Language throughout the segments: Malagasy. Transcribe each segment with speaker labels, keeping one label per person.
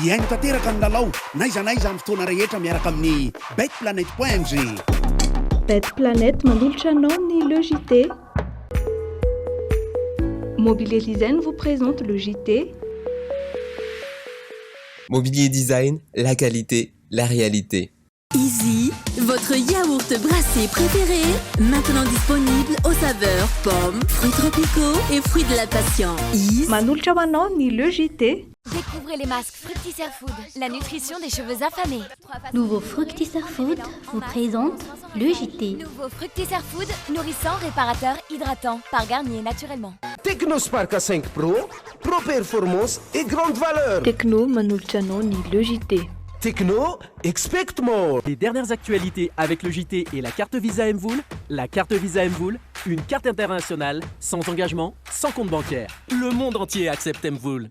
Speaker 1: hiaino tanteraka amin'ny lalao naiza amin'ny fotoana rehetra miaraka amin'ny betplanet.mg.
Speaker 2: Bet Planet mandolitra anao ny le JT. Mobilier Design vous présente le JT.
Speaker 3: Mobilier Design, la qualité, la réalité.
Speaker 4: Easy, votre yaourt brassé préféré, maintenant disponible aux saveurs pommes, fruits tropicaux et fruits de la passion.
Speaker 2: Mandolitra ho anao ny le JT.
Speaker 5: Découvrez les masques Fructisser Food, la nutrition des cheveux affamés.
Speaker 6: Nouveau Fructisser Food vous présente le JT.
Speaker 5: Nouveau Fructisser Food, nourrissant, réparateur, hydratant, par Garnier naturellement.
Speaker 7: Technospark 5 Pro, Pro Performance et grande valeur.
Speaker 2: Techno mandolitra anao ny le JT.
Speaker 7: Techno, expect more.
Speaker 8: Les dernières actualités avec le JT et la carte Visa Mvoul. La carte Visa Mvoul, une carte internationale, sans engagement, sans compte bancaire. Le monde entier accepte Mvoul.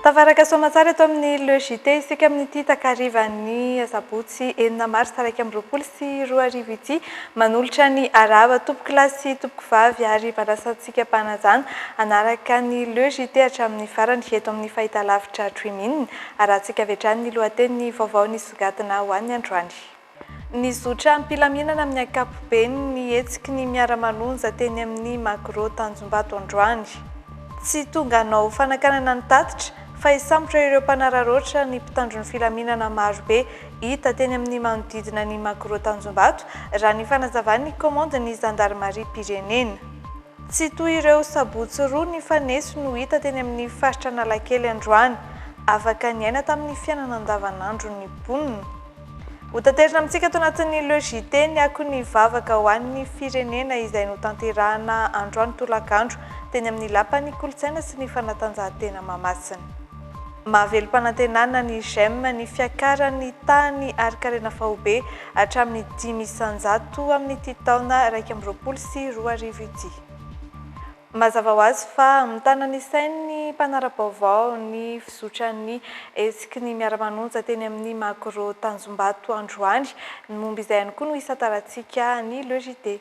Speaker 2: Tavaraka soamatsara eto amin'ny le JT isika amin'ity takarivan'ny sabotsy 9 mars 2024 ity manolotra ny araba tompo-kilasy tompo-vavy ary manasantsika mpanajana anaraka ny le JT hatramin'ny farany eto amin'ny fahitalavitra Trimin arahantsika avetrany ny lohateny vaovao nisogatana ho an'ny androany. Ny zotra ampilaminana amin'ny ankapobeny ny hetsiky ny miara-manonja teny amin'ny Makro Tanjombato androany. Tsy tonga anao fanakanana ny tatitra fa isambotra ireo mpanararoatra ny mpitandron'ny filaminana marobe hita teny amin'ny manodidina ny Makro Tanjombato raha ny fanazavan'ny komandy ny zandarmaria pirenena. Tsy toy ireo sabotsy roa ny fanesy no hita teny amin'ny faritra Analakely androany, afaka niaina tamin'ny fiainana andavanandro ny mponina. Hotaterina amintsika ato anatin'ny le JT ny akon'ny vavaka ho an'ny firenena izay notanterahana androany tolakandro teny amin'ny lapan'ny kolontsaina sy ny fanatanjahantena Mahamasina. Mahavelom-panantenana ny GEM ny fiakaran'ny tany Arikarena Fahobe hatramin'ny 5 isanjato amin'ny ity taona 2024 ity. Mazava ho azy fa mitana ny sain'ny mpanara-baovao ny fisotran'ny hetsiky ny miara-manonja teny amin'ny Makro Tanjombato androany, momba izay ihany koa no isataratsika ny le JT.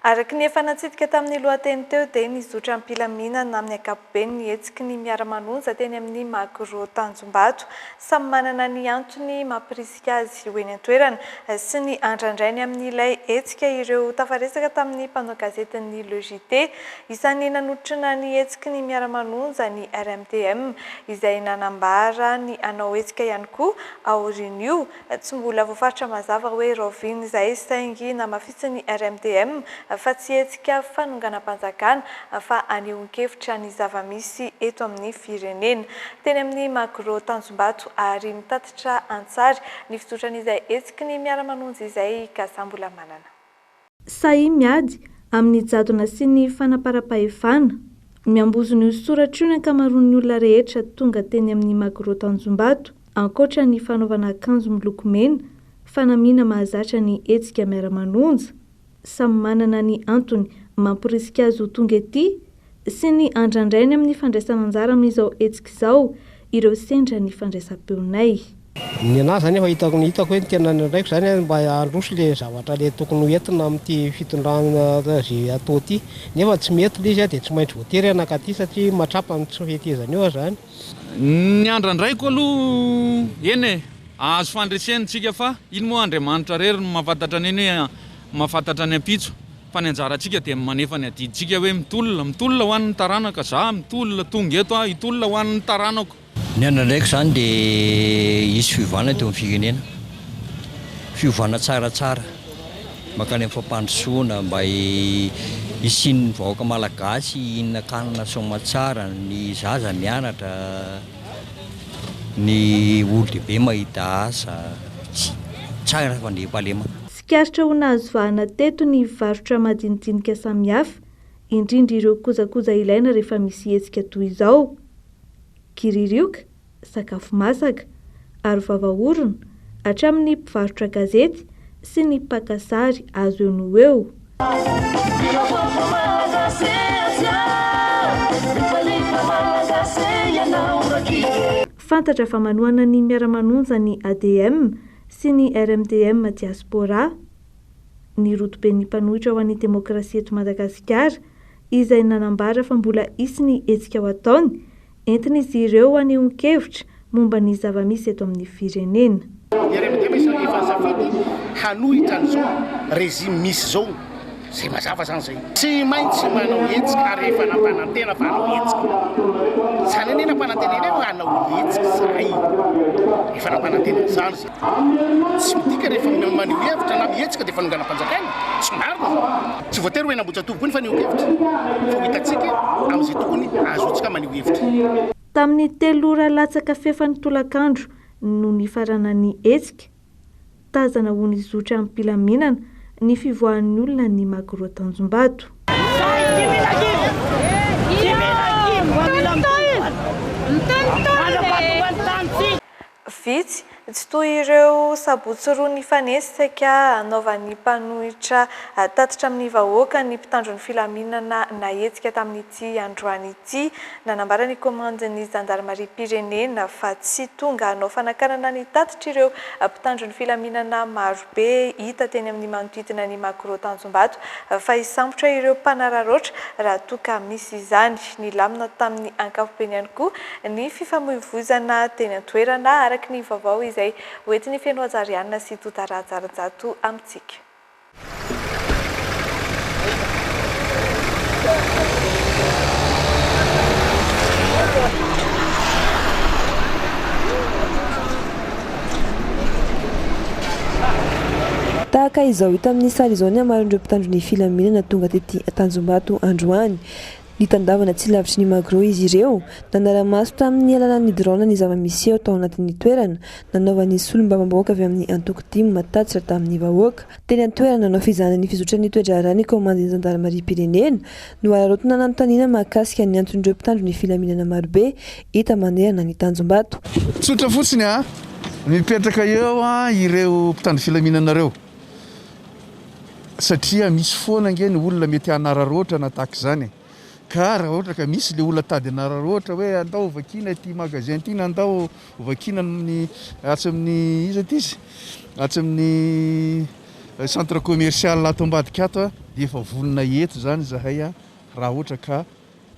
Speaker 2: Araka ny efa natsitika tamin'ny lohateny teo dia ny zotra ampilaminana amin'ny ankapobeny ny hetsiky ny miara-manonja teny amin'ny Makro Tanjombato samy manana ny antony mampirisika azy ho eny an-toerana sy ny andrandrainy amin'ilay hetsika ireo tafaresaka tamin'ny mpanao gazetin'ny le JT. Isan'ny nanotrina ny hetsiky ny miara-manonja ny RMTM izay nanambara ny anao hetsika ihany koa aorin'io tsy mbola voafaritra mazava hoe roviny izay saingy namafisy ny RMTM fa tsy hetsika fanonganam-panjakana fa anehoan-kevitra ny zava-misy eto amin'ny firenena teny amin'ny Makro Tanjombato ary mitatitra antsary ny fisotran'izay hetsiky ny miara-manonja izay kasambola manana. Sahy miady amin'ny jadona sy ny fanaparam-pahefana miambozo ny soratra io ny ankamaroan'ny olona rehetra tonga teny amin'ny Makro Tanjombato ankoatra ny fanaovana akanjo miloko mena fanamiana mahazatra ny hetsika miara-manonja samy manana ny antony mampirisika azy ho tonga ety sy ny andrandrainy amin'ny fandraisana anjara amin'izao hetsika izao ireo sendra ny fandraisam-peonay.
Speaker 9: Ny anahy zany efa hitako hoe ny tena ndraiky zany mba handroso le zavatra le tokony hoentina amin'ity fitondrana zay atao ity nefa tsy mety le izy dia tsy maintsy voatery anakaty satria matrapa ny tsy fetezany eo zany.
Speaker 10: Ny andrandraiko aloha eny azo fandresentsika fa ino moa Andriamanitra rery no mahafantatra neny mahafantatra ny ampitso fa ny anjarantsika dia manefa ny adiditsika hoe mitolona ho an'ny taranaka za mitolona tonga eto hitolona ho an'ny taranako.
Speaker 11: Ny andra ndraiky zany dia isy fiovana teo amin'ny firenena, fiovana tsaratsara makany amin'ny fampandrosoana mba hisin'ny vahoaka malagasy hihinan-kanina somatsara, ny zaza mianatra, ny olo-dehibe mahita asa tsara fandriam-palema.
Speaker 2: Sikaritra ho nahazo vahana teto ny varotra madinidinika samihafa indrindra ireo kojakoja ilaina rehefa misy hetsika toy izao: kiririoka, sakafo masaka, aro vava-orona, hatramin'ny mpivarotra gazety sy ny mpakasary azo eo no eo. fantatra fa manohana ny miara-manonja ny ADM sy ny RMDM diaspora, ny rotoben'ny mpanohitra ho an'ny demokrasia eto Madagasikara, izay nanambara fa mbola isy ny hetsika ho ataony, entiny izy ireo anehoan-kevitra momba ny zava-misy eto amin'ny firenena.
Speaker 1: Ny RMDM efa safidy hanohitra an'izao régime misy zao, zay mazava zany zay. Tsy maintsy manao hetsika rehefa nampanantena fa hanao hetsika. Zany ane nampanantena eny hanao hetsika zay. Efa nampanantena zany zay. Tsy midika rehefa maneho hevitra na mihetsika dia fanonganam-panjakana. Tsy marina. Tsy voatery hoe namboatra tompony fa neho hevitra. Fa hitantsika amin'izay tokony azotsika maneho hevitra.
Speaker 2: Tamin'ny 3 ora latsaka fefan'ny tolakandro no nifarana ny hetsika, tazana ho ny zotra amin'ny mpilaminana ny fivoahan'ny olona ny Magro Tanjombato. Vitsy tsy toy ireo sabotsy roa nifanesika anaovan'ny mpanohitra tatitra amin'ny vahoaka ny mpitandro ny filaminana na hetsika tamin'ity androany ity. Nanambara ny komandin'ny zandarmaria pirenena fa tsy tonga hanao fanakanana ny tatitra ireo mpitandro ny filaminana marobe hita teny amin'ny manodidina ny Magro Tanjombato fa hisambotra ireo mpanararoatra raha toka misy izany. Nilamina tamin'ny ankapobeny ihany koa ny fifamoivoizana teny an-toerana araka ny vaovao izay hoentin'ny feno Azariana sy Totarajarajato amintsika.
Speaker 12: Tahaka izao hita amin'ny sary izao ny amaron'ireo mpitandro ny filaminana tonga tety Tanjombato androany. Nitandavana tsy lavitry ny Magro izy ireo, nanara-maso tamin'ny alalan'ny drone ny zava-misy eo tao anatin'ny toerana, nanaovan'ny solombavam-bahoaka avy amin'ny antoko 5 matatitra tamin'ny vahoaka. Teny an-toerana nanao fizahana ny fizotran'ny toedrara ny komandin'ny zandarmaria pirenena no ararotona nanontaniana mahakasika ny anton'ireo mpitandro ny filaminana marobe hita manerana ny Tanjombato.
Speaker 13: Tsotra fotsiny mipetraka eo ireo mpitandro filaminana reo. Satria misy foana ngeny olona mety hanararoatra na tahaka izany. Ka raha ohatra ka misy le olona tady hanararoatra hoe andao vakina ity magasin ity na andao vakina amin'ny atsy amin'ny izy ity izy atsy amin'ny centre commercial ato ambadika ato dia efa volona eto zany zahay raha ohatra ka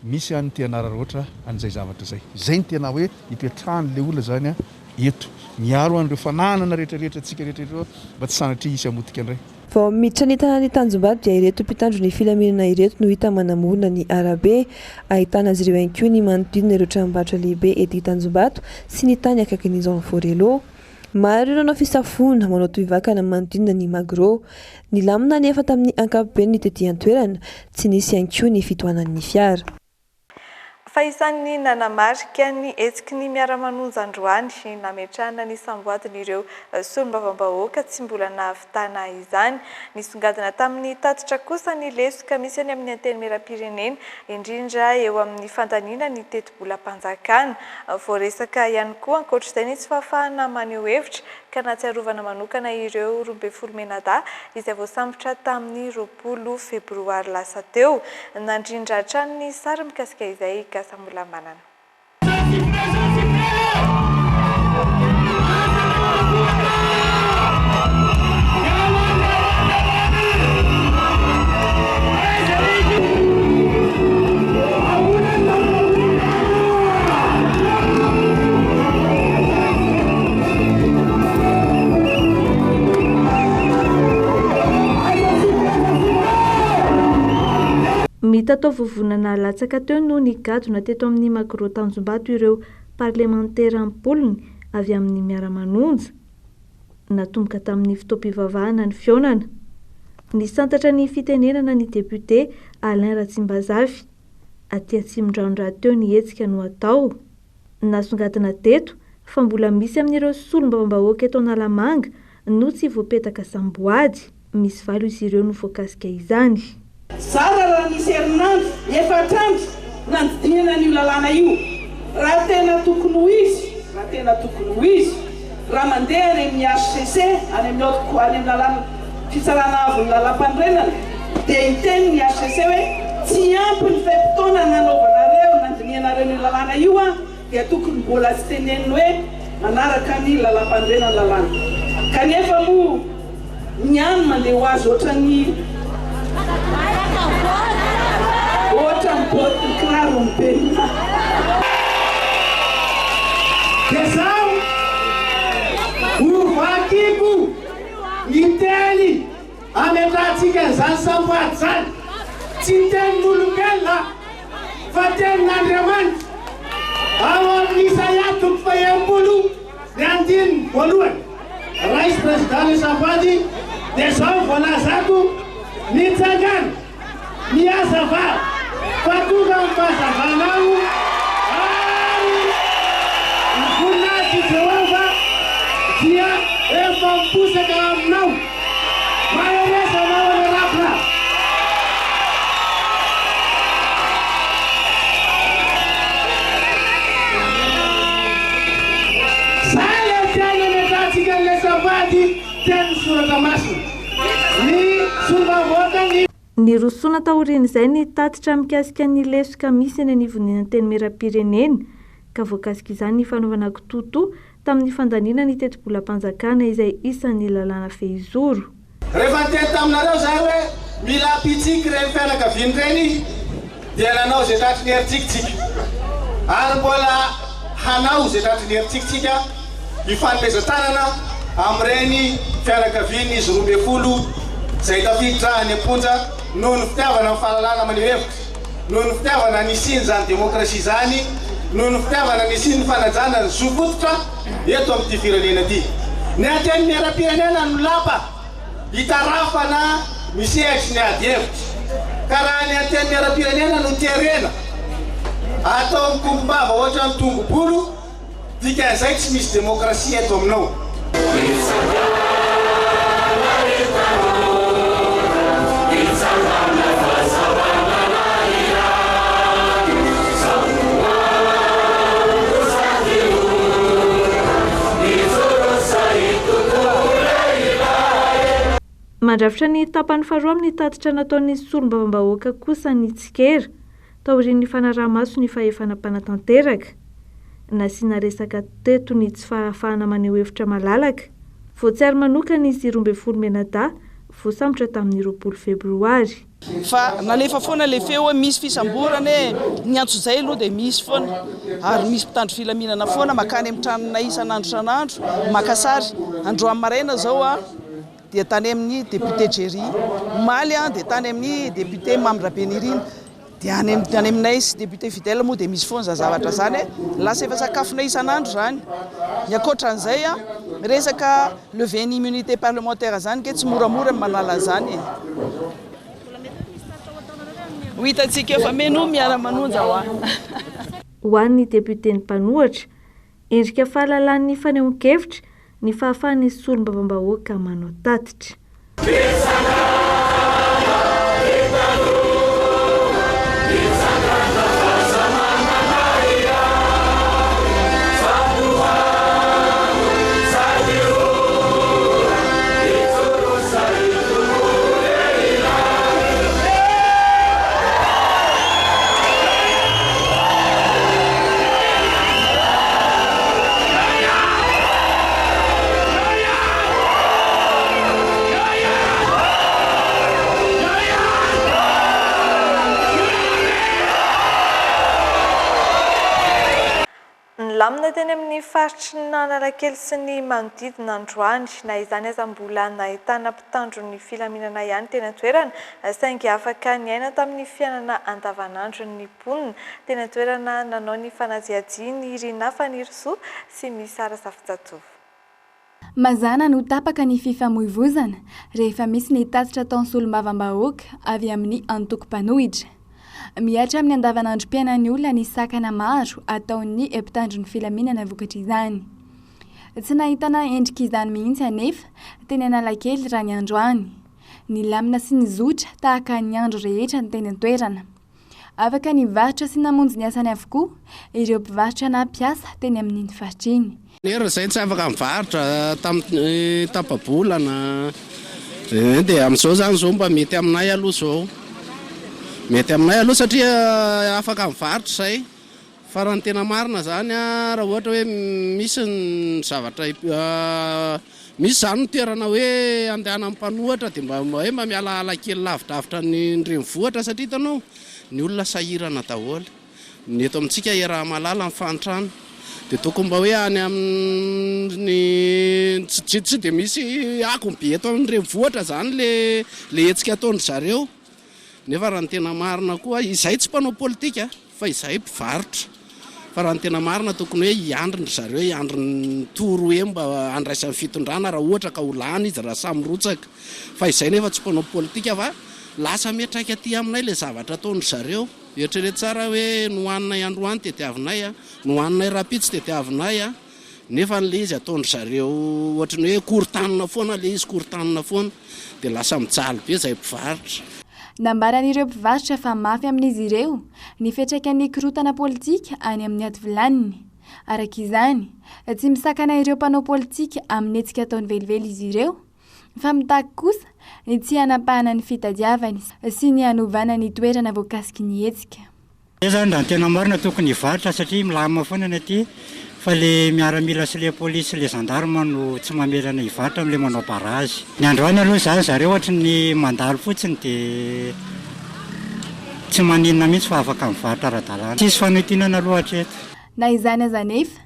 Speaker 13: misy any te hanararoatra an'izay zavatra zay. Zay ny tena hoe hipetrahany le olona zany eto miaro an'ireo fananana rehetrarehetra tsika rehetrarehetra mba tsy sanatria isy amotika andray.
Speaker 12: Vao miditra ny tanàn'ny Tanjombato dia ireto mpitandro ny filaminana ireto no hita manamorona ny arabe, ahitana azy ireo ihany koa ny manodidina ireo tranombarotra lehibe ety Tanjombato sy ny tany akaikin'izao Forelo. Maro ireo nanao fisafonana manao tohivakana manodidina ny Magro. Ny lamina nefa tamin'ny ankapobeny ny tetỳ an-toerana, tsy nisy ihany koa ny fitohanan'ny fiara.
Speaker 2: Fa isan'ny nanamarika ny hetsiky ny miara-manonja androany nametrahana ny samboadiny ireo solombavam-bahoaka tsy mbola nahavitana izany. Nisongadina tamin'ny tatitra kosa ny lesoka misy any amin'ny antenimieram-pirenena indrindra eo amin'ny fandaniana ny teti-bola-panjakana. Voaresaka ihany koa ankoatr'izay ny tsy fahafahana maneho hevitra ka natsiarovana manokana ireo 12 menada izay voasambotra tamin'ny 20 febroary lasa teo. Nandrindra hatrany ny sary mikasika izay Kasamulambanana. Mitatao vovonana latsaka teo no nigadona teto amin'ny Magro Tanjombato ireo parlemantera ampoliny avy amin'ny miara-manonja. Natomboka tamin'ny fitoam-pivavahana ny fionana. Nisantatra ny fitenenana ny député Alain Ratsimbazavy. Aty Atsimondranondra teo ny hetsika no atao. Nasongadina teto fa mbola misy amin'ireo solombavam-bahoaka eto Analamanga no tsy voapetaka samboady. Misy valo izy ireo no voakasika izany.
Speaker 14: Zara raha nisy herinandro efatrandro nanodidinana io lalàna io. Raha tena tokony ho izy, raha mandeha any amin'ny HCC any amin'ny lalàna fitsarana avy lalam-pandrenana dia hiteny ny HCC hoe tsy ampy ny vaim-potoana nanaovanareo nandinianareo ny lalàna io dia tokony mbola tsy teneniny hoe manaraka ny lalam-pandrena lalàna kanefa moa ny any mandeha ho azy ohatran'ny boty kiraro mipelina dia zaho hovakiko ny teny ametrahantsika izany samboady zany tsy tenin'olombelona fa tenin'Andriamanitra ao amin'ny Isaia 30:andiny voalohany rais président le samboady dia zao voalazako nitsangana miazavana fa tonga amin'ny fahazavanao ary ny voninahitry Jehova dia efa miposaka aminao maheresanao any rapina zay le tiana metratsika le samboady teny soratra masina ny sombavoaka
Speaker 2: ny rosoana taorian'izay ny tatitra mikasika ny lesoka misy eny anivon'ny teny mera-pirenena ka voakasika izany ny fanaovana kitoto tamin'ny fandaniana ny teti-bolam-panjakana izay isan'ny lalàna fehizoro.
Speaker 1: Rehefa tety taminareo zay hoe mila pitsika reny fianakaviany reny dia nanao zay tratry ny herintsika ary mbola hanao zay tratry ny herintsika hifanomezan-tanana amin'ireny fianakaviany izy 12 zay tafiditra any am-ponja noho ny fitiavana amin'ny fahalalana maneho hevitra, noho ny fitiavana ny siny zany demokrasia zany, noho ny fitiavana ny siny fanajana ny zofototra eto amin'ity firenena ity. Ny ateny miaram-pirenena no lapa hitarafana misehatra ny ady hevitra, ka raha ny ateny miaram-pirenena no terena atao mikombom-bava ohatra ny tongo-bolo dikan'izay tsy misy demokrasia eto aminao.
Speaker 2: Mandrafitra ny tapany faharoa amin'ny tatitra nataon'ny solombavam-bahoaka kosa ny tsikera taorian'ny fanaraha-maso ny fahefana mpanatanteraka nasiana resaka teto ny tsy fahafahana maneho hevitra malalaka voatsiary manokana izy 12 menada voasambotra tamin'ny 20 febroary.
Speaker 14: Fa nalefa foana le feo misy fisamborana ny antso zay aloha dia misy foana ary misy mpitandro filaminana foana makany amin'ny tranona isan'andro san'andro makasary androany maraina zao dia tany amin'ny député Jerry Maly dia tany amin'ny député Mamdrabenirina dia any aminay sy député Fidèle moa dia misy foana zavatra zany lasa efa sakafona isan'andro zany. Ny ankoatran'izay resaka lever ny immunité parlementaire zany ke tsy moramora manala zany. Ho hitantsika efa meno miara-manonja
Speaker 2: ho an'ny député ny mpanohatra endrika fahalalan'ny fanehoan-kevitra ny fahafahan'ny solombavam-bahoaka manao tatitra. Lamina teny amin'ny faritry ny Analakely sy ny manodidina androany na izany aza mbola nahitana mpitandro ny filaminana ihany tena toerana saingy afaka niaina tamin'ny fiainana andavanandro ny mponina tena toerana nanao ny fanaziajiany Irina Fanirisoa sy Misara Safijatsova.
Speaker 15: Mazana no tapaka ny fifamoivoizana rehefa misy ny tatitra taon'ny solombavam-bahoaka avy amin'ny antoko-panohitra. Miatra amin'ny andavanandrom-piainan'ny olona ny sakana maro ataon'ny mpitandro ny filaminana vokatra izany. Tsy nahitana endrika izany mihitsy anefa teny Analakely raha ny androany. Ny lamina sy ny zotra tahaka ny andro rehetra ny teny an-toerana. Afaka ny varotra sy namonjy ny asany avokoa ireo mpivarotra na mpiasa teny amin'ny faritriny.
Speaker 16: Nera zay tsy afaka mivarotra tamin'ny tapabolana dia amin'izao zany zao mba mety aminay aloha zao. Mety aminay aloha satria afaka mivarotra zay Fa raha ny tena marina zany a, raha ohatra hoe misy ny zavatra misy zany ny toerana hoe andehana amin'ny mpanohatra dia mba hoe mba mialaala kely lavidavitra ny renivohitra satria hitanao ny olona sahirana daholo. Ny eto amintsika era malala ny fantrano dia tokony mba hoe any amin'ny tsy dia misy akombe eto amin'ny renivohitra zany le hetsika ataon'ny zareo. Nefa raha ny tena marina koa izay tsy mpanao politika fa izay mpivarotra. Fa raha ny tena marina tokony hoe hiandry zareo, hiandry ny toro hoe mba andraisan'ny fitondrana raha ohatra ka ho lany izy raha samy rotsaka. Fa izay nefa tsy mpanao politika fa lasa metraika aty aminay le zavatra ataon'ny zareo. Eritrereto tsara hoe nohaninay androany tetiavinay a, nohaninay rapitsy tetiavinay a, nefa le izy ataon'ny zareo ohatrany hoe korontanina foana le izy korontanina foana dia lasa mijaly be izay mpivarotra.
Speaker 15: Nambaran'ireo mpivarotra fa mafy amin'izy ireo ny fiantraikan'ny korotana politika any amin'ny ady vilaniny. Araka izany, tsy misakana ireo mpanao politika amin'ny hetsika ataony velively izy ireo, fa mitaky kosa ny tsy hanapahana ny fitadiavany sy ny hanovana ny toerana voakasiky ny hetsika.
Speaker 17: Zany raha tena marina tokony hivarotra satria milama foana ny aty, fa le miaramila sy le polisy sy le gendarme no tsy mamelana hivarotra amin'le manao barazy. Ny androany aloha zany zareo ohatra ny mandalo fotsiny dia tsy maninona mihitsy fa afaka mivarotra ara-dalàna. Tsisy fanoitinana aloha hatreto.
Speaker 15: Na izany aza nefa,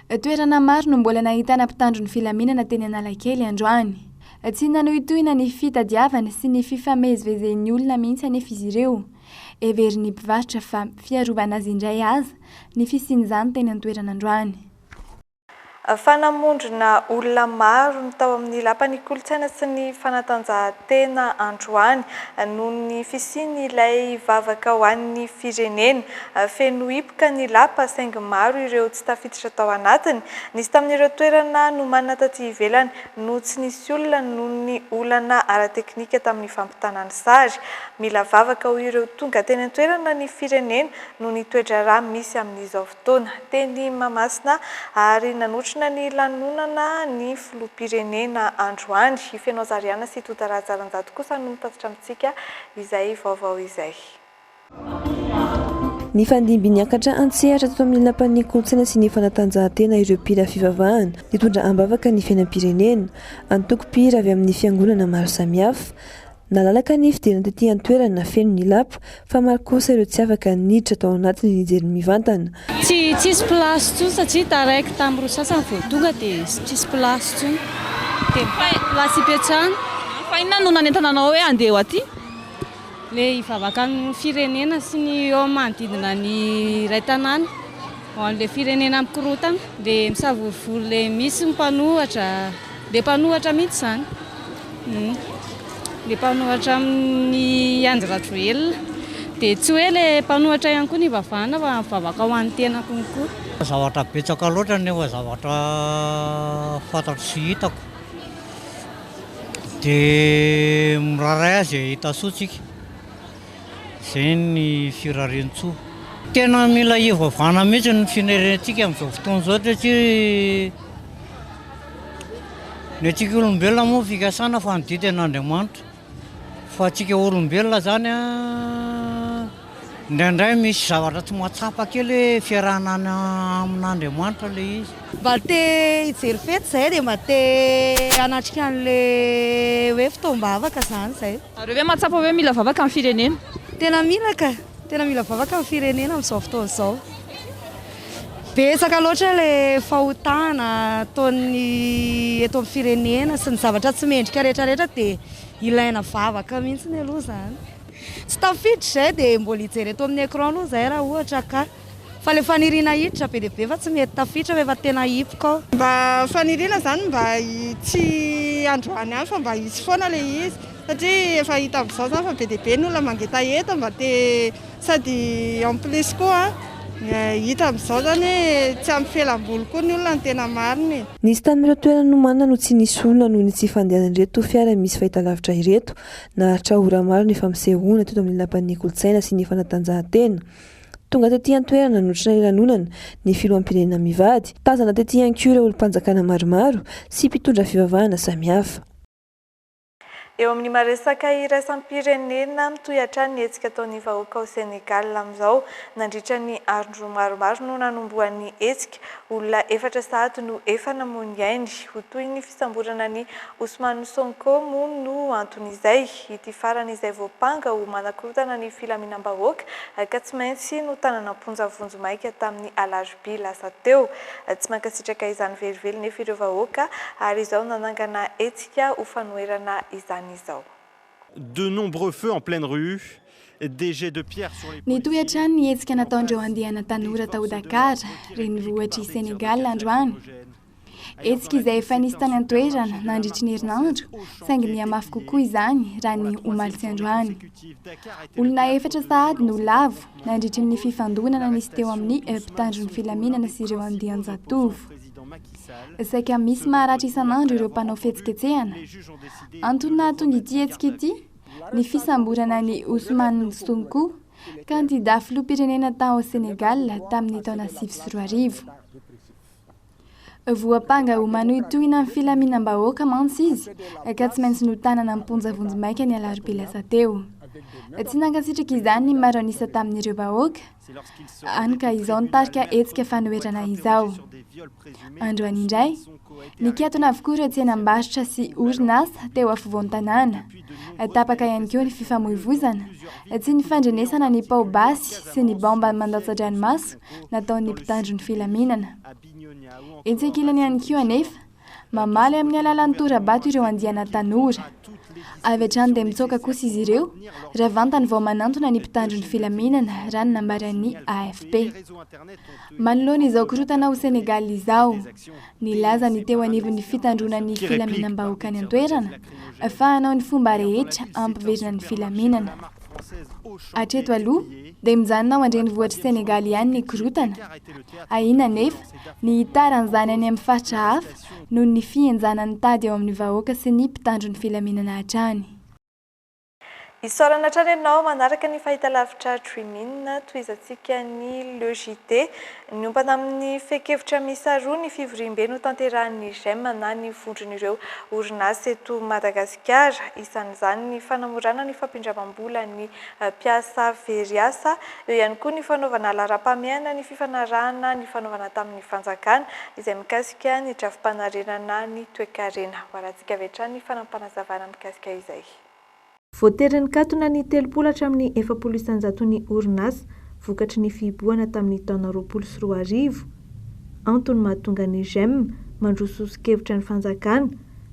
Speaker 15: toerana maro no mbola nahitana mpitandro ny filaminana teny Analakely androany. Tsy nanohitohina ny fitadiavana sy ny fifamezivezen'ny olona mihitsy anefa izy ireo. Everiny mpivarotra fa fiarovana azy indray aza ny fisian'izany teny an-toerana androany.
Speaker 2: Fanamondrona olona maro ny tao amin'ny lapan'ny kolontsaina sy ny fanatanjahantena androany noho ny fisiany ilay vavaka ho an'ny firenena. Feno hipoka ny lapa saingy maro ireo tsy tafiditra tao anatiny. Nisy tamin'ireo toerana no manana taty ivelany no tsy nisy olona noho ny olana ara-teknika tamin'ny fampitana ny sary. Mila vavaka ho ireo tonga teny an-toerana ny firenena no ny toetra rà misy amin'izao fotoana. Teny Mahamasina ary nanotrona ny lanonana ny filoham-pirenena androany. Feno Zariana sy Totarazaranjato kosa no mitatitra amintsika izay vaovao izay.
Speaker 12: Ny fandimby niakatra antsehatra tato amin'ny lapan'ny kolontsaina sy ny fanatanjahantena ireo mpira fivavahana nitondra ambavaka ny fiainam-pirenena, antoko mpira avy amin'ny fiangonana maro samihafa. Nalalaka ny fidirana tetỳ an-toerana feno ny lapa fa maro kosa ireo tsy afaka niditra tao anatiny ny jery mivantana.
Speaker 18: Tsisy plasy tsony satria taraiky tamin'ny roa sasany vao tonga dia tsisy plasy tsony. Dia plasy ipetrahana. Fa inona no nanentana anao hoe andeha aty? Le hivavaka ny firenena sy ny eo manodidina ny iray tanàna ho an'ilay firenena mikorotana dia misavorovoro le misy mpanohatra, dia mpanohatra mihitsy izany. Le mpanohatra amin'ny Andratro Elona dia tsy hoe le mpanohatra ihany koa ny vavahana fa mivavaka ho an'ny tena konkoa.
Speaker 17: Zavatra betsaka loatra nefa zavatra fantatro sy hitako dia miraray azy hita soatsika. Izay ny firaren-tsoa. Tena mila hivavahana mihitsy ny finerentsika amin'izao fotoana izao satria ny antsika olombelona moa fikasana fa ny diten'Andriamanitra. Fa antsika olombelona zany indraindray misy zavatra tsy mahatsapa kely fiarahana amin'Andriamanitra le izy.
Speaker 18: Mba te hijery fety izay dia mba te hanatrika an'le hoe fotoam-bavaka izany izay. Areo hoe mahatsapa hoe mila vavaka amin'ny firenena? Tena mila ka, tena mila vavaka amin'ny firenena amin'izao fotoana izao. Betsaka loatra le fahotana ataon'ny eto amin'ny firenena sy ny zavatra tsy mendrika rehetrarehetra dia ilaina vavaka mihitsy ny aloha izany. Tsy tafiditra izay dia mbola hijery eto amin'ny écran aloha izay raha ohatra ka. Fa le faniriana hiditra be dia be fa tsy mety tafiditra rehefa tena hipoka ao. Mba faniriana izany mba tsy androany ihany fa mba hisy foana le izy. Satria efa hita amin'izao izany fa be dia be ny olona mangeta enta mba te sady en plus koa hita amin'izao izany hoe tsy ampy felam-boly koa ny olona ny tena mariny.
Speaker 12: Nisy tamin'ireo toerana nomanana no tsy nisy olona noho ny tsy fandehanan'ireto fiara misy fahitalavitra ireto. Naharitra ora maro ny fampisehoana teto amin'ny lapan'ny kolontsaina sy ny fanatanjahantena. Tonga tetỳ an-toerana nanotrana ny lanonana ny filoham-pirenena mivady, tazana tetỳ ihany koa ireo olom-panjakana maromaro sy mpitondra fivavahana samihafa.
Speaker 2: Eo amin'ny maresaka iraisam-pirenena mitohatra ny hetsika ataon'ny vahoaka ao Senegal amin'izao nandritra ny andro maromaro no nanomboan'ny hetsika olona 4 sahady no efa namony ainy ho toy ny fisamborana ny Ousmane Sonko moa no anton'izay ity farany izay voapanga ho manakorotana ny filaminam-bahoaka ka tsy maintsy no tananam-ponja vonjomaika tamin'ny alarobia lasa teo tsy mankasitraka izany velively nefa ireo vahoaka ary izao nanangana hetsika ho fanoherana izany.
Speaker 19: De nombreux feux en pleine rue, des jets de pierre sur les
Speaker 15: nitohatra ny hetsika nataondreo andehana tanora tao Dakar, renivohitry Senegal androany. Hetsika izay efa nisy tany an-toerana nandritry ny herinandro, saingy mihamafy kokoa izany raha ny omaly androany. Olona 4 sahady no lavo nandritry ny fifandonana nisy teo amin'ny mpitandro ny filaminana sy ireo andian-jatovo. Saika misy maharatra isan'andro ireo mpanao fihetsiketsehana. Antony tonga ity hetsika ity ny fisamborana ny Ousmane Sonko, kandida filoham-pirenena tao Senegal tamin'ny taona 2024. Voapanga ho manohitohina ny filaminam-bahoaka mantsy izy, ka tsy maintsy no tanana amponja vonjomaika ny alarobia lasa teo. Tsy nankasitraka izany ny maro anisa tamin'ireo vahoaka, any ka izao nitarika hetsika fanoherana izao. Androany indray, nikatona avokoa ireo tsenam-barotra sy orinasa teo afovoan'ny tanàna. Tapaka ihany koa ny fifamoivoizana, tsy ny fandrenesana ny pao basy sy ny bomba mandatsa-dranomaso nataon'ny mpitandro ny filaminana. Etsekilany ihany koa anefa, mamaly amin'ny alalan'ny tora-bato ireo andiana tanora. Avy hatrany dia mitsoaka kosa izy ireo, raha vantany vao manantona ny mpitandro ny filaminana raha ny nambaran'ny AFP. Manoloana izao korotana ao Senegal izao, nilaza ny teo anivon'ny fitandrona ny filaminam-bahoaka ny an-toerana, fa hanao ny fomba rehetra ampiverina ny filaminana. Hatreto aloha, dia mijanona ao an-drenivohitry Senegal ihany ny korotana. Ahina nefa, ny hitaran'izany any amin'ny faritra hafa noho ny fihenjanany tady ao amin'ny vahoaka sy ny mpitandro ny filaminana hatrany.
Speaker 2: Isaorana hatrany ianao manaraka ny fahitalavitra streaming toizantsika ny Le JT niompana amin'ny fekevitra misa roa ny fivoriam-be no tanterahan'ny GEM na ny vondron'ireo orinasa eto Madagasikara. Isan'izany ny fanamorana ny fampindramam-bola ny mpiasa veriasa, eo ihany koa ny fanaovana laharam-pahamehana ny fifanarahana ny fanaovana tamin'ny fanjakana izay mikasika ny drafim-panarenana ny toe-karena. Hoarantsika avy hatrany ny fanampanazavana mikasika izay.
Speaker 20: Voatery nikatona ny 30 hatramin'ny 400 isanjaton'ny orinasa vokatry ny fihibohana tamin'ny taona 2024. Antony mahatonga ny GEM mandroso osikevitra ny fanjakana,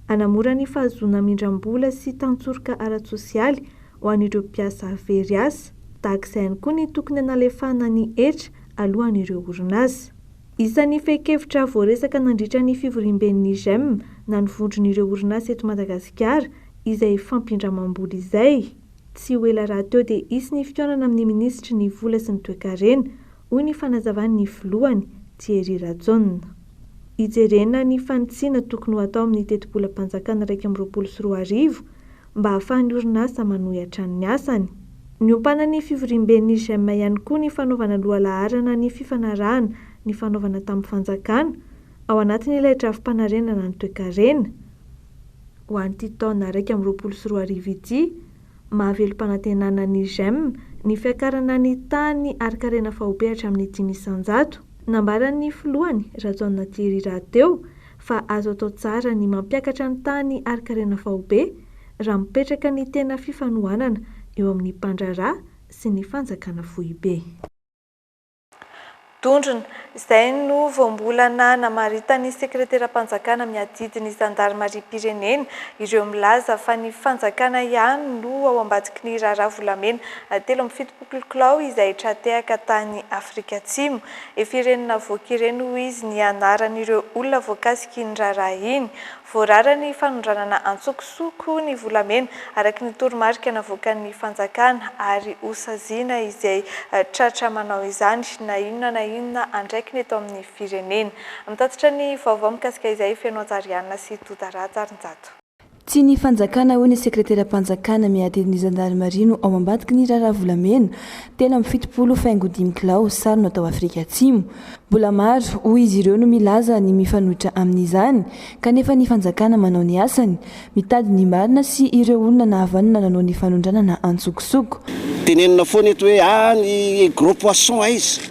Speaker 20: hanamora ny fahazoana mindram-bola sy tantsoroka ara-tsosialy ho an'ireo mpiasa veriasa, tahak'izay ihany koa ny tokony analefahana ny hetra alohan'ireo orinasa. Isan'ny fekevitra voaresaka nandritra ny fivoriam-ben'ny GEM na ny vondron'ireo orinasa eto Madagasikara izay fampindramam-bola izay. Tsy ho ela raha teo dia isy ny fitoanana amin'ny minisitry ny vola sy ny toe-karena, hoy ny fanazavany filohany Thierry Rajoelina. Hijerena ny fanitsiana tokony ho atao amin'ny teti-bola-panjakana 2024 mba ahafahan'ny orinasa manohitra ny asany. Niompana ny fivoriam-ben'ny GEM ihany koa ny fanaovana lohalaharana ny fifanarahana ny fanaovana tamin'ny fanjakana ao anatin'ilay drafim-panarenana ny toe-karena. Ho an'ity taona 2024 ity, mahavelo-panantenana ny GEM ny fiakarana ny tany ari-karena fahobe hatramin'ny 5 isanjato. Nambaran'ny filohany Rajoelina Thierry rahateo fa azo atao tsara ny mampiakatra ny tany ari-karena fahobe raha mipetraka ny tena fifanohanana eo amin'ny mpandraharaha sy ny fanjakana fohibe.
Speaker 2: Tondrona, izay no voambolana namaritany sekretera-panjakana miadidi ny zandarmarim-pirenena ireo milaza fa ny fanjakana ihany no ao ambadiky ny raharaha volamena 17 kilao izay tratehaka tany Afrika Atsimo. Efirenena voakireny hoy izy ny anaran'ireo olona voakasiky ny raharaha iny. Voarara ny fanondranana antsokosoko ny volamena araky ny toromarika navoakan'ny fanjakana ary hosaziana izay tratra manao izany na inona andraiky ny eto amin'ny firenena. Mitatitra ny vaovao mikasika izay feno Anjariana sy Todarà Tsarinjato.
Speaker 12: tsy ny fanjakana hoe ny sekretera-mpanjakana miady ny zandarmarino ao ambadiky ny raharaha volamena tena amin'ny fitopolo faingo 5 kilao sary no atao Afrika Atsimo. Mbola maro hoy izy ireo no milaza ny mifanohitra amin'izany kanefa ny fanjakana manao ny asany mitady ny marina sy ireo olona nahavanana nanao ny fanondranana antsokosoko.
Speaker 1: Tenenina foana eto hoe ny gros poisson aiza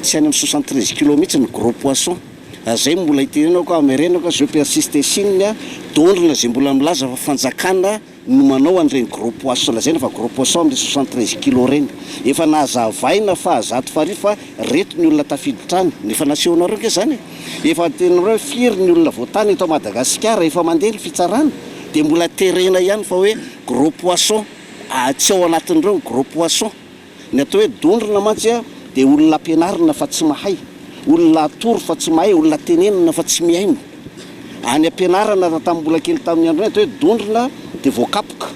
Speaker 1: tsy any amin'ny 73 kilo mihitsy ny gros poisson. Zay mbola itenenao ka merenao ka je persiste signe dondrina zay mbola milaza fa fanjakana no manao an'ireny gros poisson lazaina fa gros poisson amin'ny 73 kilo reny efa nahazavaina fa azato farihy fa reto ny olona tafiditra any nefa nasehonareo ke zany efa tenareo firy ny olona voatany eto Madagasikara efa mandeha ny fitsarana dia mbola terena ihany fa hoe gros poisson tsy ao anatin'ireo gros poisson ny atao hoe dondrina mantsy dia olona ampianarina fa tsy mahay, olona atory fa tsy mahay, olona tenenina fa tsy mihaino. Any ampianarana tamin'ny mbola kely tamin'ny andro atao hoe dondrina dia voakapoka.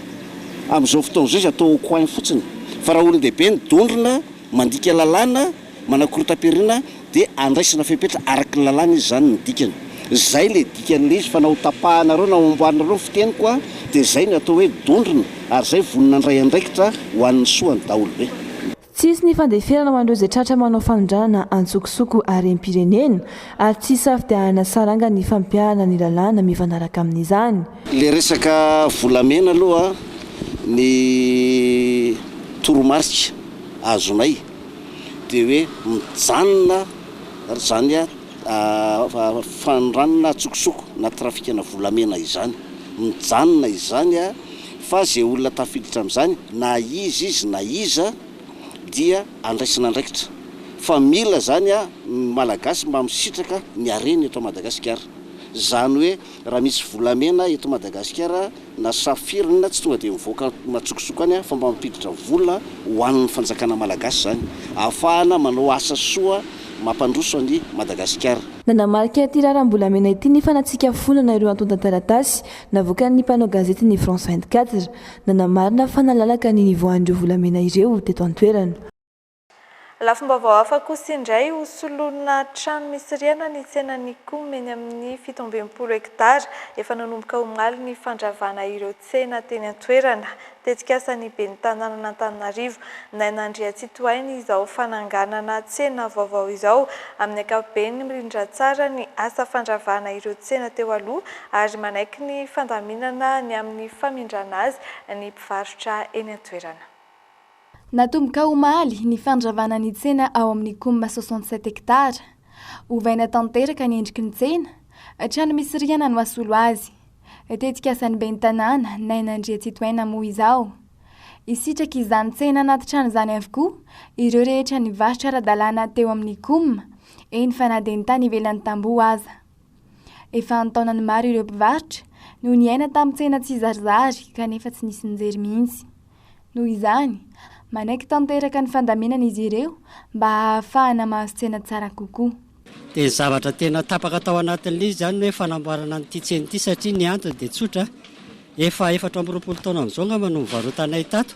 Speaker 1: Amin'izao fotoana izay atao au coin fotsiny. Fa raha olon-dehibe ny dondrina mandika lalàna, manakorotam-pirenena dia andraisana fepetra araka ny lalàna izy zany ny dikany. Zay le dikan'ilay izy fa na ho tapahanareo na ho amboarinareo fiteniko dia zay ny atao hoe dondrina ary zay vonina ndray andraikitra ho an'ny soany daholo be.
Speaker 12: Tsisy ny fandeferana ho an'ireo izay tratra manao fanondranana antsokosoko harem-pirenena ary tsy safidiahana saranga ny fampiarana ny lalàna mifanaraka amin'izany.
Speaker 1: Le resaka volamena aloha ny toromarika azonay dia hoe mijanona zany fanondranana antsokosoko na trafikana volamena izany. Mijanona izany fa zay olona tafiditra amin'izany na izy na iza dia andraisana andraikitra fa mila zany malagasy mba misitraka ny hareny eto Madagasikara. Zany hoe raha misy volamena eto Madagasikara na safirina tsy tonga dia mivoaka matsokosoko any fa mba mampiditra vola ho an'ny fanjakana malagasy zany ahafahana manao asa soa mampandroso any Madagasikara.
Speaker 12: Nanamarika ity raharam-bolamena ity ny fanatsika fonana ireo antontan-taratasy navoaka ny mpanao gazety ny France 24 nanamarina fa nalalaka ny nivoan'ireo volamena ireo teto an-toerana.
Speaker 2: Lafim-baovao hafa kosa indray hosolona trano misy rihana ny tsenan'ny Komy eny amin'ny 17 hektara efa nanomboka omaly ny fandravana ireo tsena teny an-toerana. Tetikasan'ny ben'ny tanàna n'Antananarivo Nainandriatsitohainy izao fananganana tsena vaovao izao amin'ny ankapobeny mirindra tsara ny asa fandravana ireo tsena teo aloha ary manaiky ny fandaminana ny amin'ny famindrana azy ny mpivarotra eny an-toerana.
Speaker 15: Natomboka omaly ny fandravana ny tsena ao amin'ny Komy 67 hektara. Ovaina tanteraka ny endriky ny tsena, trano misy rihana no asolo azy. Tetikasan'ny ben'ny tanàna Nainandriatsitohaina moa izao. Isitraka izany tsena anaty trano izany avokoa ireo rehetra nivarotra ara-dalàna teo amin'ny Komy, eny fa na dia ny tany ivelan'ny tamboho aza. Efa antaonany maro ireo mpivarotra no niaina tamin'ny tsena tsy zarizary kanefa tsy nisy nijery mihitsy. Noho izany, manaiky tanteraka ny fandaminana izy ireo mba ahafahana mahazo tsena tsara kokoa.
Speaker 11: Dia ny zavatra tena tapaka tao anatin'ilay zany hoe fanamboarana n'ity tsena ity satria ny antony dia tsotra efa 4 taona amin'izao ngamba no mivarotanay tato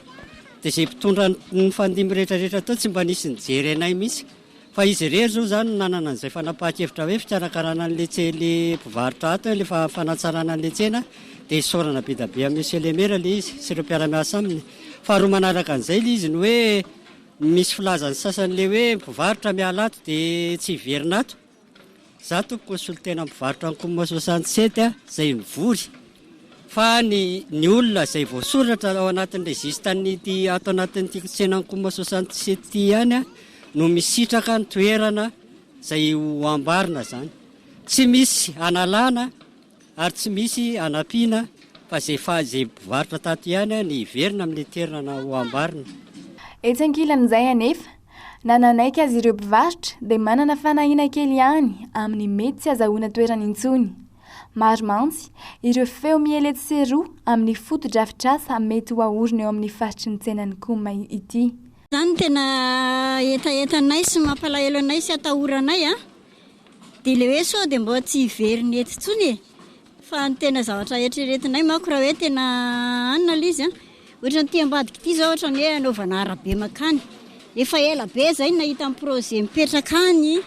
Speaker 11: dia izay mpitondra ny fandimby rehetrarehetra tao tsy mba nisy nijery anay mihitsy fa izy irery zao zany nanana an'izay fanapahan-kevitra hoe fikarakarana an'ilay tsely mpivarotra ato ilay fanatsarana an'ilay tsena dia isaorana be da be amin'ny monsieur le maire ilay izy sy ireo mpiara-miasa aminy. Faharoa manaraka an'izay ilay izy ny hoe misy filazany sasan'ilay hoe mpivarotra miala ato dia tsy hiverina ato. Za toko solitena mpivarotra ny Komy 67 zay nivory fa ny olona zay voasoratra ao anatin'ny registre ato anatin'ity tsenan'ny Komy 67 ihany no misitraka ny toerana zay ho ambarina zany. Tsy misy analana ary tsy misy anampiana fa zay mpivarotra tato ihany ny hiverina amin'ny toerana ho ambarina.
Speaker 15: Etsy ankilan'izay anefa nananaiky azy ireo mpivarotra dia manana fanahina kely ihany amin'ny mety tsy azahoana toerana intsony. Maro mantsy ireo feo mielety seroa amin'ny foto-drafitrasa mety ho ahorona eo amin'ny faritry ny tsenan'ny Komy ity.
Speaker 6: Zany tena etaetanay sy mampalahelo anay sy atahoranay dia ilay hoe sao dia mba tsy hiveriny eto intsony fa ny tena zavatra eritreretinay manko raha hoe tena anona ilay izy ohatra ny ty ambadika ity zao ohatra ny hoe anaovana arabe makany efa ela be zay nahita amin'ny projet mipetraka any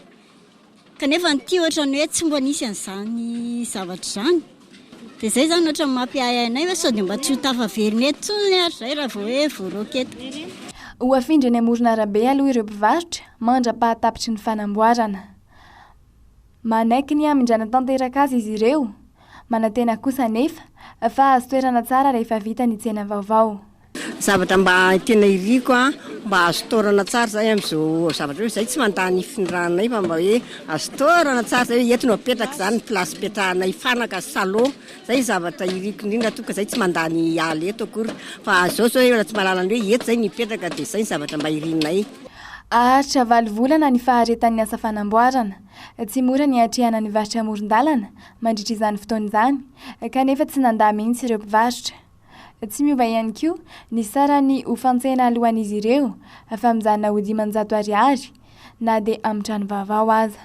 Speaker 6: kanefa nyty ohatra ny hoe tsy mba nisy an'izany zavatra izany dia izay zany ohatra mampiay anay hoe sao dia mba tsy ho tafaverina eto tsony ary izay raha vao hoe voaroaka eto.
Speaker 15: Ho afindra eny amoron'arabe aloha ireo mpivarotra mandra-pahatapitry ny fanamboarana. Manaiky ny hamindrana tanteraka azy izy ireo, manantena kosa nefa fa azo toerana tsara rehefa vita ny tsena vaovao.
Speaker 21: Zavatra mba tena iriko mba azo taorana tsara zay amin'izao zavatra hoe zay tsy mandany findrahanay fa mba hoe azo taorana tsara zay hoe ento no apetraka zany plasy petrahanay fanaka salon zay zavatra iriko indrindra toka zay tsy mandany ala eto akory fa zao zao hoe tsy mahalala ny hoe eto zay nipetraka dia zay ny zavatra mba irinay.
Speaker 15: Ahatra 8 volana ny faharetan'ny asa fanamboarana, tsy mora ny atrehana ny varotra amoron-dalana mandritra izany fotoana izany kanefa tsy nandà mihitsy ireo mpivarotra. Tsy miova ihany koa ny sarany ho fantsena alohan'izy ireo fa mijanona ho 500 ariary na dia amin'ny trano vaovao aza.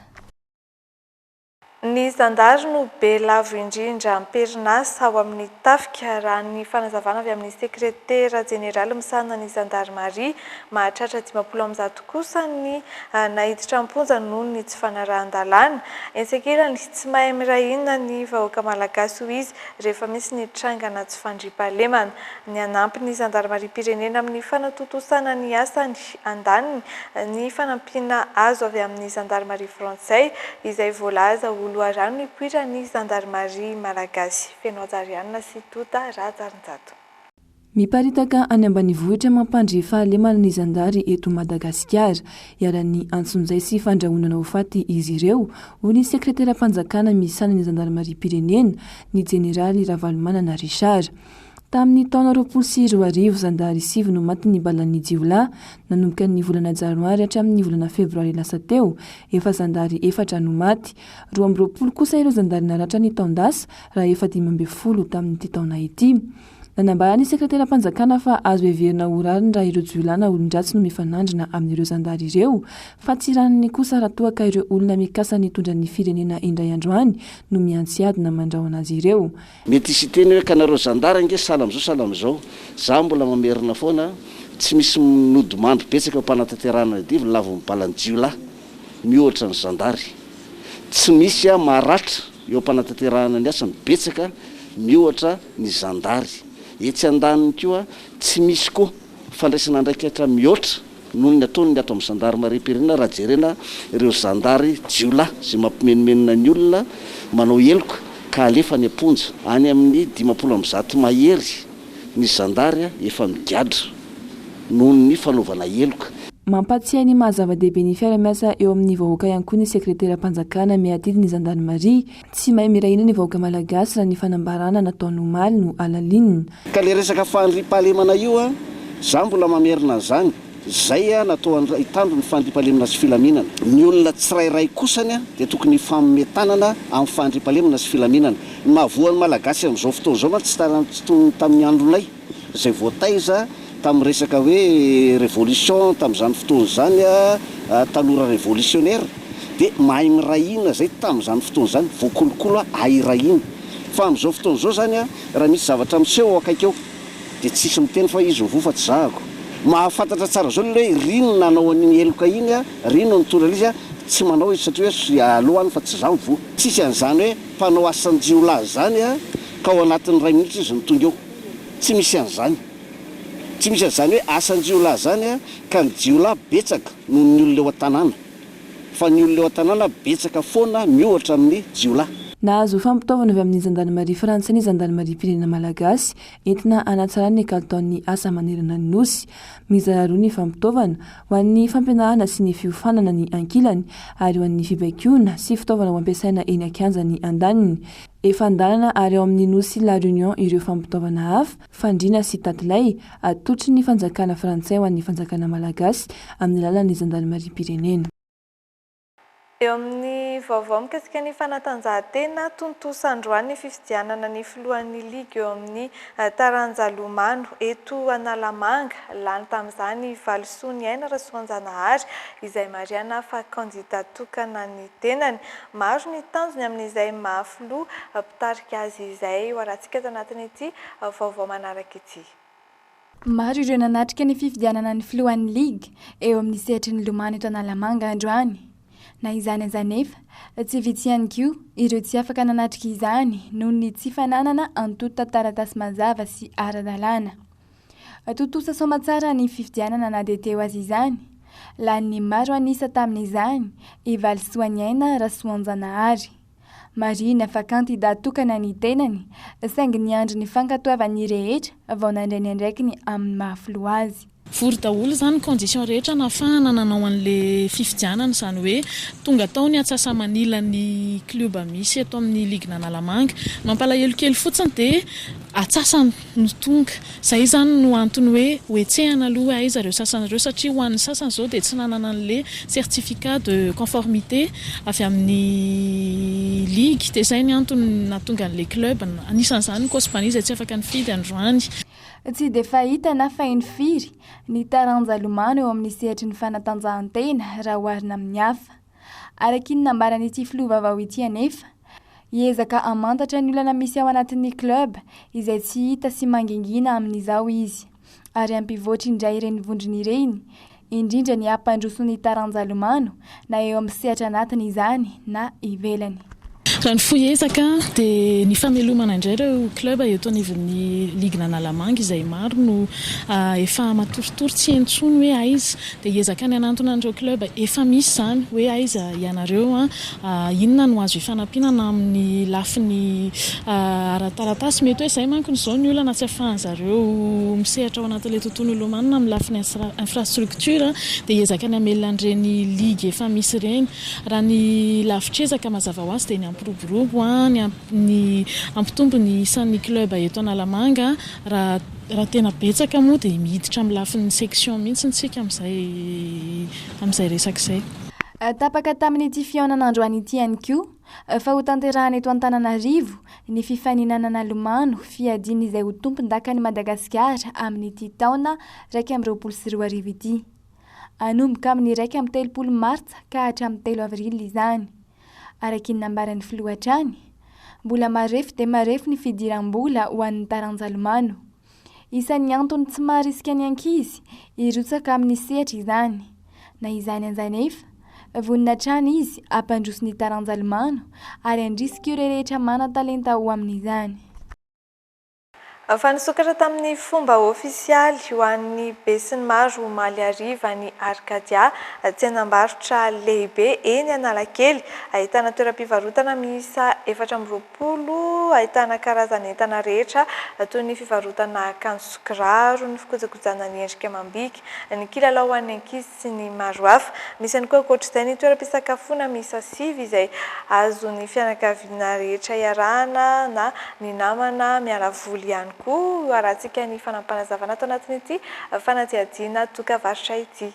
Speaker 2: Ny zandary no be lavo indrindra am-perinasa ao amin'ny tafika raha ny fanazavana avy amin'ny sekretera jeneraly misahana ny zandarmaria mahatratra 50 kosa ny nahiditra am-ponja noho ny tsy fanarahan-dalàna. Ensekirany tsy mahay miray inona ny vahoaka malagasy ho izy rehefa misy ny trangana tsy fandriampahalemana. Ny anampy ny zandarmaria pirenena amin'ny fanatotosana ny asany andaniny ny fanampiana azo avy amin'ny zandarmaria frantsay izay voalaza loharano ny poira ny zandarmaria malagasy. Fenoajariana sy tota rajarinjato.
Speaker 22: Miparitaka any ambanivohitra mampandry fahalemana ny zandary eto Madagasikara iaran'ny antsonjay sy fandrahonana ho faty izy ireo ho ny sekretera-panjakana misana ny zandarmaria pirenena ny jeneraly Ravalomanana Richard. Tamin'ny taona 2024 zandary 7 no maty ny balan'ny jiolahy nanomboka ny volana janoary hatramin'ny volana febroary lasa teo, efa zandary 4 no maty, 20 kosa ireo zandary naratra ny taondasa raha efa 15 tamin'ity taona ity. Nanambara ny sekretera-panjakana fa azo heverina ho rariny raha ireo jiolahy na olon-dratsy no mifanandrina amin'ireo zandary ireo, fa tsy ranony kosa raha toa ka ireo olona mikasa nitondra ny firenena indray androany no miantsy adina mandrahona azy ireo.
Speaker 1: Mety isy teny hoe kanareo zandary ange salamzao za mbola mamerina foana tsy misy minodimandry betsaka mpanatanterahana divy lavo mibalany jiolahy mihoatra ny zandary, tsy misy maratra eo mpanatanterahana ny asany betsaka mihoatra ny zandary. Etsy andaniny koa tsy misy koa fandraisana andraikitra mihoatra noho ny ataony ny ato amin'ny zandarmaria pirenena raha jerena ireo zandary jiolahy zay mampimenimenina ny olona manao eloka ka alefa ny amponja any amin'ny 50 mahery ny zandary efa migadra noho ny fanaovana eloka.
Speaker 22: Mampatsiahy ny mahazava-dehibe ny fiara-miasa eo amin'ny vahoaka ihany koa ny sekretera-panjakana miadidi ny zandarmaria tsy mahay miraina ny vahoaka malagasy raha ny fanambarana nataony omaly no alalinina.
Speaker 1: Ka le resaka fandriampahalemana io za mbola mamerina zany zay natao hitandro ny fandriampahalemana sy filaminana. Ny olona tsirairay kosany dia tokony fametanana amin'ny fandriampahalemana sy filaminana. Ny mahavoan'ny malagasy amin'izao fotoana zao tsy tamin'ny andronay zay voataiza tamin'ny resaka hoe révolution tamin'izany fotoana zany tanora révolutionnaire dia mahay mirahina zay tamin'izany fotoana zany voakolokolo ahirahina. Fa amin'izao fotoana zao zany raha misy zavatra miseho akaiky eo dia tsisy miteny fa izy vofa tsy zahako. Mahafantatra tsara zao hoe rino nanao an'iny eloka iny rino nitondra izy tsy manao izy satria hoe alohany fa tsy zany vo. Tsisy an'izany hoe mpanao asan'ny jiolahy zany ka ao anatin'ny 2 minitra izy nitonga eo. Tsy misy an'izany. Tsy misy an'izany hoe asan'ny jiolahy zany ka ny jiolahy betsaka noho ny olona eo an-tanàna. Fa ny olona eo an-tanàna betsaka foana mihoatra amin'ny jiolahy.
Speaker 22: Nahazo fampitaovana avy amin'ny zandarmaria frantsay ny zandarmaria pirenena malagasy entina hanatsarana ny kalitaon'ny asa manerana ny nosy. Mizara roa ny fampitaovana ho an'ny fampianarana sy ny fiofanana ny ankilany ary ho an'ny fibaikona sy fitaovana ho ampiasaina eny an-kianja ny andaniny. Efa andalana ary ao amin'ny nosy La Réunion ireo fampitaovana hafa, fandriana sy tatilay atotry ny fanjakana frantsay ho an'ny fanjakana malagasy amin'ny alalan'ny zandarmaria pirenena.
Speaker 2: Eo amin'ny vaovao mikasika ny fanatanjahantena tontosandroany ny fifidianana ny filohan'ny liga eo amin'ny taranja lomano eto Analamanga lany tamin'izany Valisoa ny aina Rasoanjanahary izay mariana fa kandidata tokana ny tenany. Maro ny tanjony amin'izay mahafiloha mpitarika azy izay ho arantsika tanatin'ity vaovao manaraka ity.
Speaker 15: Maro ireo nanatrika ny fifidianana ny filohan'ny liga eo amin'ny sehatry ny lomano eto Analamanga androany. na izany azanefa tsy vitsy ihany koa ireo tsy afaka nanatrika izany noho ny tsy fananana antota taratasy mazava sy ara-dalàna. Totosa soma tsara ny fifidianana na dia teo azy izany. Lany maro anisa tamin'izany ivaly soaniaina Rasoanjanahary. Marina fa kantida tokana ny tenany saingy ny andro ny fankatoavany rehetra vao nandrainy andraikiny amin'ny mahafilo azy.
Speaker 3: Vory daholo zany condition rehetra nafahana nanao an'le fifidianana izany hoe tonga tao ny atsasa manila ny club misy eto amin'ny ligue Nanalamanga mampalahelo kely fotsiny dia atsasa no tonga izay zany no antony hoe hoetsehana aloha aiza ireo sasanareo satria ho an'ny sasany izao dia tsy nanana an'le certificat de conformité avy amin'ny ligue dia izay ny antony nahatonga an'le club anisan'izany ny Kosbany izay tsy afaka nifidy androany.
Speaker 15: Tsy dia fahita na fahiny firy ny taranja lomano eo amin'ny sehatry ny fanatanjahantena raha oharina amin'ny hafa. Araky ny nambaran'ity filovavao ity anefa, hiezaka hamantatra ny olana misy ao anatin'ny club izay tsy hita sy mangingina amin'izao izy. Ary ampivoatra indray ireny vondrony ireny, indrindra ny hampandroso ny taranja lomano na eo amin'ny sehatra anatiny izany na ivelany.
Speaker 3: Raha ny fohezaka dia ny famelomana indray ireo club eto anivon'ny ligue Nanalamanga izay maro no efa matoritory tsy hentsony hoe aiza dia hiezaka ny anantona an'ireo club efa misy izany hoe aiza ianareo inona no azo hifanampiana amin'ny lafiny ara-taratasy mety hoe izay manko izao ny olana tsy ahafahan'zareo misehatra ao anatin'ilay tontolo lomanina amin'ny lafiny infrastructure dia hiezaka ny hamelona an'ireny ligue efa misy ireny. Raha ny lavitrezaka mazava ho azy dia ny ampiroborobo ny ampitombo ny isan'ny club eto Analamanga raha tena betsaka moa dia miditra amin'ny lafin'ny section mihitsy ntsika amin'izay resaka izay.
Speaker 15: Tapaka tamin'ity fihaonana androany ity ihany koa fa ho tanterahana eto Antananarivo ny fifaninanana lomano fiadiana izay ho tompon-dakany Madagasikara amin'ity taona 2024 ity. Anomboka amin'ny 1 Martsa ka hatramin'ny 3 Avrily izany. Araky ny nambaran'ny filohatrany, mbola marefo dia marefo ny fidiram-bola ho an'ny taranja lomano. Isan'ny antony tsy maharisika ny ankizy hirotsaka amin'ny sehatra izany. Na izany anzanefa, vonina trano izy hampandroso ny taranja lomano ary handrisika ireo rehetra mana-talenta ho amin'izany.
Speaker 2: Fanisokatra tamin'ny fomba ofisialy ho an'ny Besinimaro Maliariva ny Arkadia tsenam-barotra lehibe eny Analakely, ahitana toeram-pivarotana miisa 420, ahitana karazan'entana rehetra toy ny fivarotana akanjo sy kiraro, ny fikojakojana ny endrika amam-bika, ny kilalao an'ny ankizy sy ny maro hafa. Misy ihany koa ankoatr'izay ny toeram-pisakafoana miisa 5 izay azon'ny fianakaviana rehetra iarahana na ny namana miala voly ihany koa arahantsika ny fanampanazavana ato anatin'ity fanadihadiana toka-varotra ity.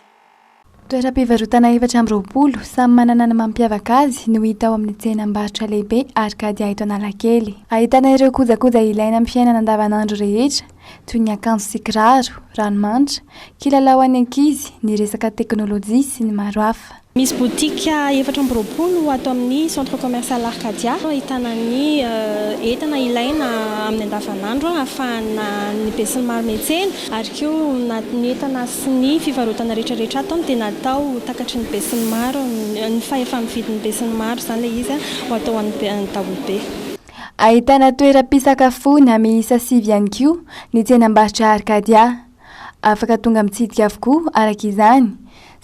Speaker 15: Toeram-pivarotana 420 samy manana ny mampiavaka azy no hita ao amin'ny tsenam-barotra lehibe Arkadia eto Analakely. Ahitana ireo kojakoja ilaina amin'ny fiainana andavanandro rehetra toy ny akanjo sy kiraro, ranomanitra, kilalao an'ny ankizy, ny resaka teknôlôjia sy ny maro hafa.
Speaker 4: Misy botika 420 ato amin'ny centre commercial Arkadia, ahitana ny entana ilaina amin'ny andavanandro ahafahana ny Besinimaro metsena ary koa ny entana sy ny fivarotana rehetrarehetra atao dia natao takatry ny Besinimaro, ny fahefa-mividin'ny Besinimaro izany ilay izy ho atao amin'ny daholobe.
Speaker 15: Ahitana toeram-pisakafoana miisa 5 ihany koa ny tsenam-barotra Arkadia. Afaka tonga mitsidika avokoa araka izany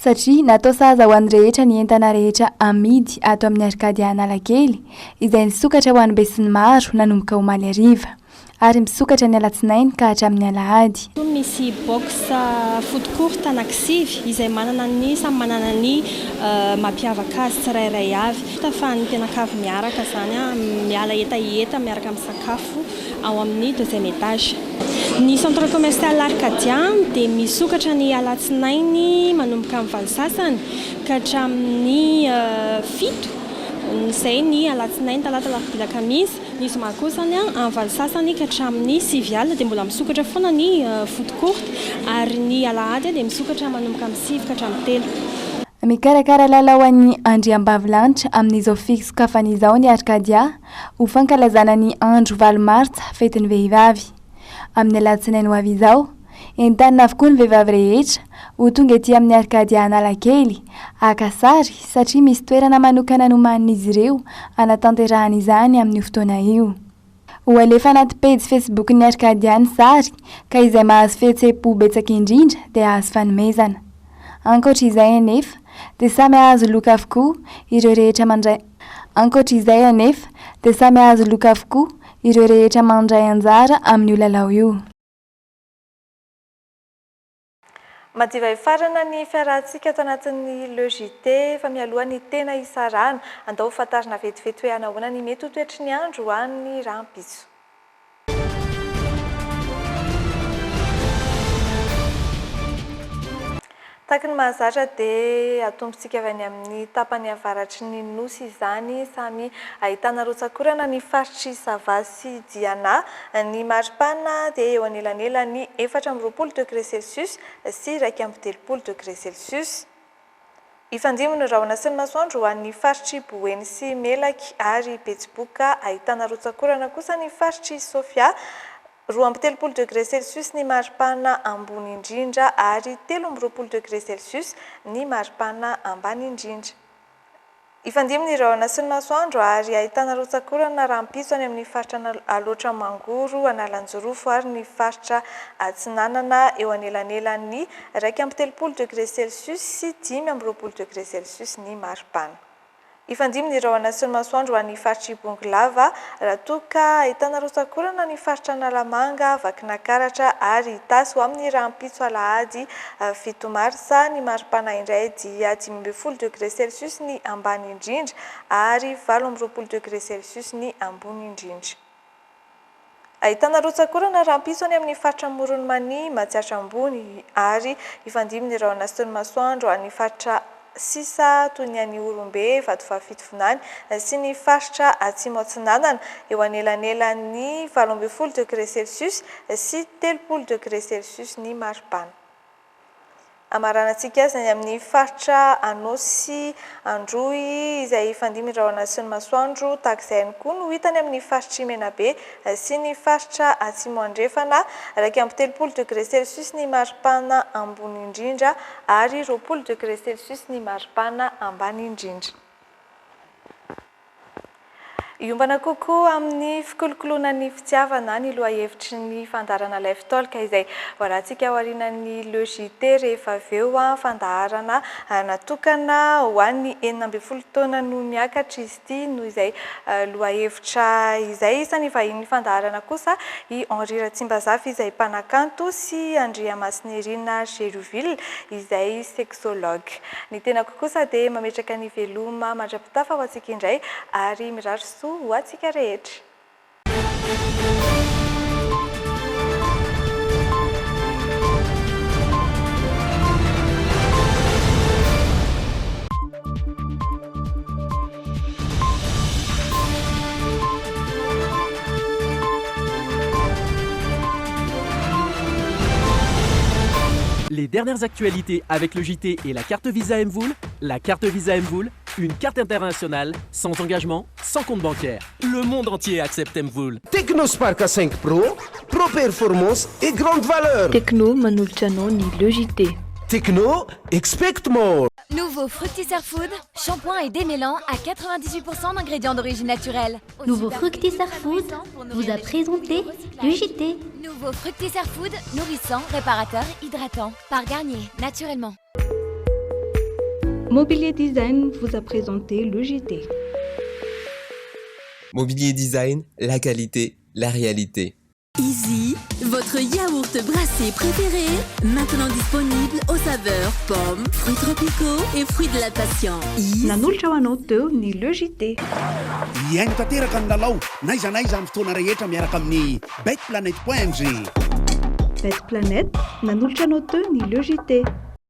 Speaker 15: satria natao saza ho an'ny rehetra ny entana rehetra amidy ato amin'ny Arkadia Analakely izay nisokatra ho an'ny Besinimaro nanomboka ho Maliariva ary misokatra ny alatsinainy ka hatramin'ny alahady.
Speaker 4: Misy box foot court anankisivy izay manana ny samy manana ny mampiavaka azy tsirairay avy. Tafahan'ny mpianakavy miaraka izany miala etaeta miaraka misakafo ao amin'ny 2e étage. Ny centre commercial Arkadia dia misokatra ny alatsinainy manomboka amin'ny valosasany ka hatramin'ny 7 izay ny alatsinainy talata alarobia alakamisy, ny zoma kosany amin'ny valosasany ka hatramin'ny 7 alina dia mbola misokatra foana ny foot court ary ny alahady dia misokatra manomboka amin'ny 7 ka hatramin'ny 3.
Speaker 15: Mikarakara lalao an'ny andriambavilanitra amin'izao fisokafan'izao ny Arkadia ho fankalazana ny andro 8 Martsa fetin'ny vehivavy. Amin'ny alatsinainy ho avy izao, entanina avokoa ny vehivavy rehetra ho tonga ety amin'ny arkady Analakely akasary satria misy toerana manokana nomanin'izy ireo anatanterahana izany amin'ny fotoana io. Ho alefa anaty page Facebook ny arkadiany sary ka izay mahazo fihetseham-po betsaka indrindra dia azo fanomezana. Ankoatra izay anefa dia samy azo loka avokoa ireo rehetra mandray anjara amin'io lalao io.
Speaker 2: Madiva farana ny fiarahantsika ato anatin'ny LEJT fa mialoha ny tena isarana andao fantarina vetivety hoe anahoana ny mety ho toetry ny andro ho an'ny rahampiso. Tahaka ny mahazatra dia atombotsika avy any amin'ny tapany avaratry ny nosy izany samy ahitana rotsakorana ny faritry Sava sy Diana. Ny maripana dia eo anelanelany 4 degré Celsius sy 2 degré Celsius. Ifandimony rahona sy ny masoandro ho an'ny faritry Boeny sy Melaky ary Betsiboka ahitana rotsakorana kosa ny faritry Sofia 2 degré Celsius ny maripana ambony indrindra ary 13 degré Celsius ny maripana ambany indrindra. Ifandimony rahona sy ny masoandro ary ahitana rotsakorana rahampiso any amin'ny faritra Alotra Mangoro, Analanjorofo ary ny faritra Atsinanana eo anelanelan'ny 2 degré Celsius sy 10 degré Celsius ny maripana. Ifandimony rahona sy ny masoandro ho an'ny faritry Bongolava, raha toa ka ahitana rotsakorana ny faritra Analamanga, Vakinakaratra ary Itasy ho amin'ny rahampiso alahady 7 marsa ny maripana indray dia 15 degré Celsius ny ambany indrindra ary 18 degré Celsius ny ambony indrindra. Ahitana rotsakorana rahampiso any amin'ny faritra Moronmany, Matsiatra Ambony ary ifandimony rahona sy ny masoandro ho an'ny faritra Sisa toy ny any Orombe, Vatovafitovonany sy ny faritra Atsimo Atsinanana eo anelanelan'ny 18 degré Celsius sy 13 degré Celsius ny maripana. Amaranantsika azy amin'ny faritra Anosy, Androy izay ifandimony rahona sy ny masoandro tahaka izay ihany koa no hitany amin'ny faritry Menabe sy ny faritra Atsimo Andrefana 13 degré Celsius ny maripana ambony indrindra ary 20 degré Celsius ny maripana ambany indrindra. Iombana kokoa amin'ny fikolokoloana ny fitiavana ny lohahevitry ny fandaharana Life Talk izay voarantsika aorianan'ny LEJT rehefa avy eo fandaharana natokana ho an'ny 12 taona no miakatra izy ity noho izay lohahevitra izay isan'ny vahiny fandaharana kosa i Henri Ratsimbazafy izay mpanakanto sy Andriamasinirina Geruville izay sexologue. Ny tena kokosa dia mametraka ny veloma mandrapitafa ho antsika indray ary mirary soa ho antsika rehetra.
Speaker 8: Les dernières actualités avec le JT et la carte Visa Mvoul. La carte Visa Mvoul, une carte internationale, sans engagement, sans compte bancaire. Le monde entier accepte Mvoul.
Speaker 5: Technospark A5 Pro, Pro Performance et grande valeur.
Speaker 20: Techno manolotra anao ny LEJT.
Speaker 5: Techno, expect more.
Speaker 7: Nouveau Fructisser Food, shampoing et démêlant à 98% d'ingrédients d'origine naturelle.
Speaker 23: Nouveau Fructisser Food vous a présenté LEJT.
Speaker 7: Nouveau Fructisser Food, nourrissant, réparateur, hydratant. Par Garnier, naturellement.
Speaker 20: Mobilier Design vous a présenté LEJT.
Speaker 24: Mobilier Design, la qualité, la réalité.
Speaker 25: Easy, votre yaourt brassé préféré, maintenant disponible aux saveurs pommes, fruits tropicaux et fruits de la passion.
Speaker 20: Nanolotra ho anao teo ny LEJT.
Speaker 26: Iaino tanteraka ny lalao naiza naiza amin'ny fotoana rehetra miaraka amin'ny betplanet.ng.
Speaker 20: Bet Planet nanolotra anao teo ny LEJT.